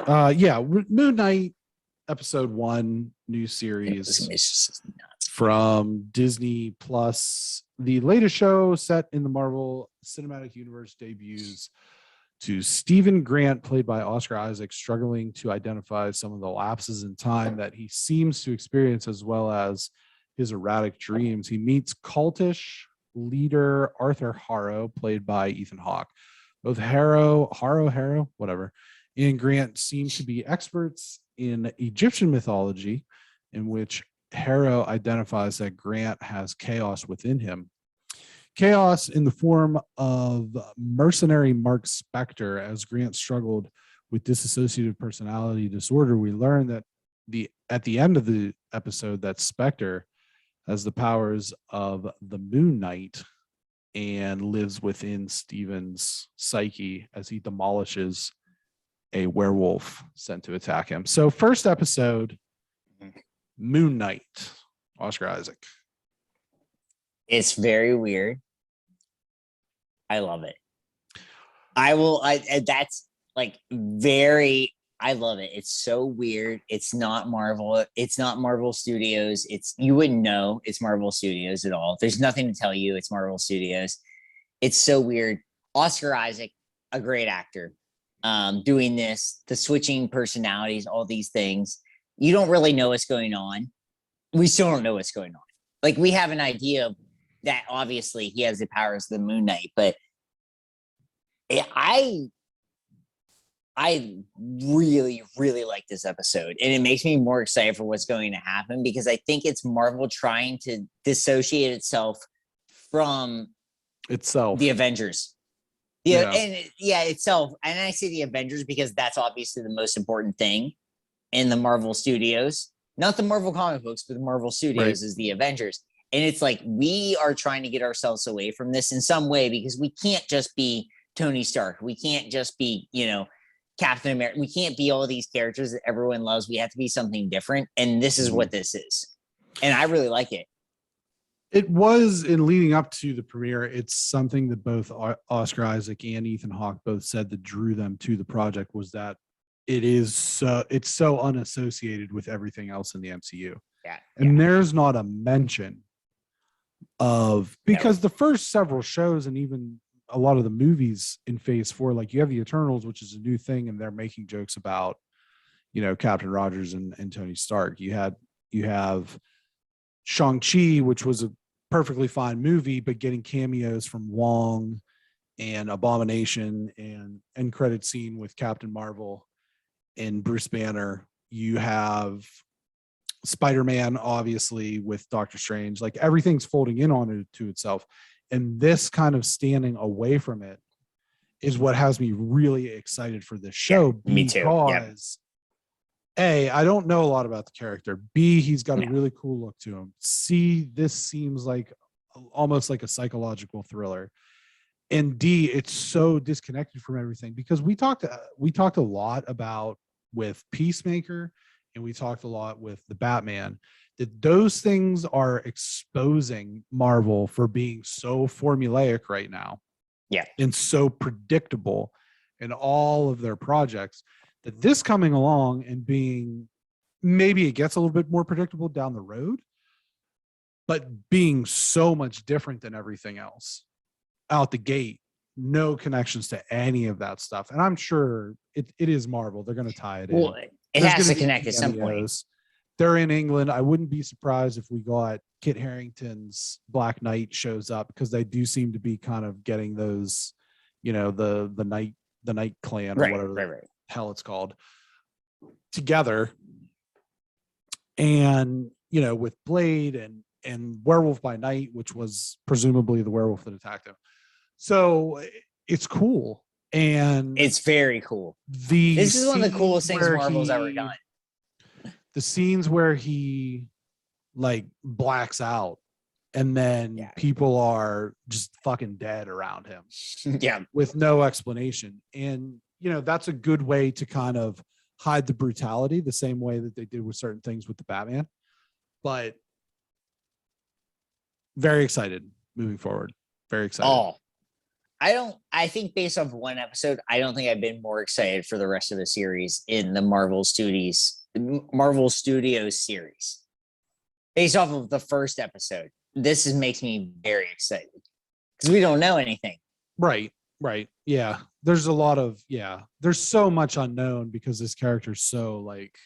Moon Knight episode 1, new series from Disney Plus. The latest show set in the Marvel Cinematic Universe debuts to Stephen Grant, played by Oscar Isaac, struggling to identify some of the lapses in time that he seems to experience, as well as his erratic dreams. He meets cultish leader Arthur Harrow, played by Ethan Hawke. Both Harrow, whatever, and Grant seem to be experts in Egyptian mythology, in which Harrow identifies that Grant has chaos within him. Chaos in the form of mercenary Mark Spector. As Grant struggled with dissociative personality disorder, we learn that at the end of the episode that Spector has the powers of the Moon Knight and lives within Stephen's psyche as he demolishes a werewolf sent to attack him. So first episode, Moon Knight, Oscar Isaac. It's very weird. I love it. That's like very, I love it. It's so weird. It's not Marvel. It's not Marvel Studios. You wouldn't know it's Marvel Studios at all. There's nothing to tell you it's Marvel Studios. It's so weird. Oscar Isaac, a great actor, doing this, the switching personalities, all these things. You don't really know what's going on. We still don't know what's going on. Like, we have an idea of that. Obviously, he has the powers of the Moon Knight, but I really, really like this episode, and it makes me more excited for what's going to happen, because I think it's Marvel trying to dissociate itself from the Avengers. Itself. And I say the Avengers because that's obviously the most important thing in the Marvel Studios, not the Marvel comic books, but the Marvel Studios is the Avengers. And it's like, we are trying to get ourselves away from this in some way, because we can't just be Tony Stark. We can't just be, Captain America. We can't be all these characters that everyone loves. We have to be something different. And this is what this is. And I really like it. It was, in leading up to the premiere, it's something that both Oscar Isaac and Ethan Hawke both said that drew them to the project, was that it's so unassociated with everything else in the MCU. Yeah. And there's not a mention of, because the first several shows and even a lot of the movies in Phase 4, like you have the Eternals, which is a new thing, and they're making jokes about, Captain Rogers and Tony Stark. You have Shang-Chi, which was a perfectly fine movie, but getting cameos from Wong and Abomination and end credit scene with Captain Marvel and Bruce Banner. You have Spider-Man, obviously, with Doctor Strange. Like, everything's folding in on it to itself. And this kind of standing away from it is what has me really excited for this show. Me too. Because A, I don't know a lot about the character. B, he's got a really cool look to him. C, this seems like almost like a psychological thriller. And D, it's so disconnected from everything, because we talked a lot about with Peacemaker, and we talked a lot with the Batman, that those things are exposing Marvel for being so formulaic right now. Yeah. And so predictable in all of their projects, that this coming along and being, maybe it gets a little bit more predictable down the road, but being so much different than everything else out the gate, no connections to any of that stuff. And I'm sure it is Marvel. They're going to tie it in. Well, it has to connect at some point. They're in England. I wouldn't be surprised if we got Kit Harington's Black Knight shows up, because they do seem to be kind of getting those, the Night Clan or whatever the hell it's called together. And, with Blade and Werewolf by Night, which was presumably the werewolf that attacked him. So it's cool. And it's very cool. This is one of the coolest things Marvel's ever done. The scenes where he blacks out, and then people are just fucking dead around him. Yeah. With no explanation. And, that's a good way to kind of hide the brutality, the same way that they did with certain things with the Batman. But very excited moving forward. Very excited. Oh, I think based off one episode, I don't think I've been more excited for the rest of the series in the Marvel Studios series. Based off of the first episode, makes me very excited because we don't know anything. Right. Yeah. There's there's so much unknown because this character's so like,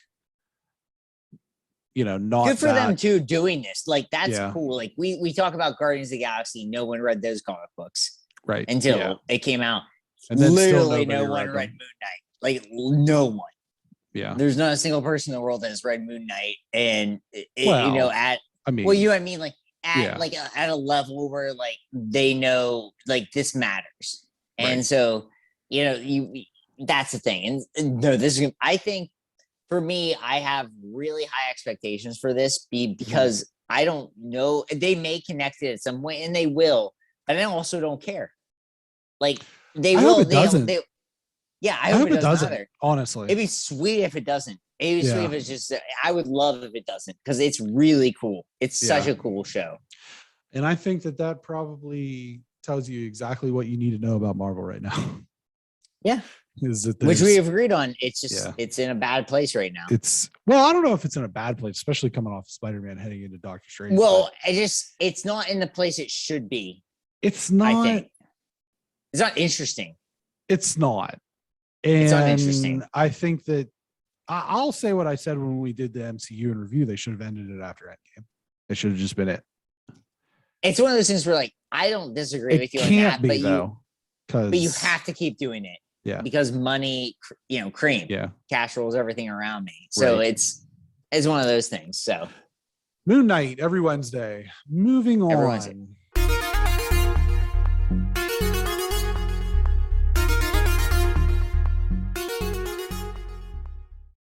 not good for them too doing this. Like that's Yeah. cool. Like we talk about Guardians of the Galaxy. No one read those comic books right until it came out. And then literally no one read Moon Knight. Like no one. Yeah. There's not a single person in the world that has read Moon Knight, and like at a level where like they know like this matters, and so that's the thing. And no, I think for me, I have really high expectations for this because I don't know, they may connect it at some point, and they will, but I also don't care. Like they will. Hope it doesn't. I hope it doesn't either. Honestly, it'd be sweet if it doesn't. It'd be sweet if it's just. I would love if it doesn't because it's really cool. It's such a cool show. And I think that probably tells you exactly what you need to know about Marvel right now. Yeah. Which we have agreed on. It's just it's in a bad place right now. I don't know if it's in a bad place, especially coming off Spider-Man heading into Doctor Strange. Well, it's not in the place it should be. It's not. I think. It's not interesting. It's not. And it's not interesting. I think that I'll say what I said when we did the MCU in review. They should have ended it after Endgame. It should have just been it. It's one of those things where like I don't disagree with you on that, but you have to keep doing it. Yeah. Because money, cream. Yeah. Cash rolls everything around me. So it's one of those things. So Moon Knight every Wednesday. Moving on.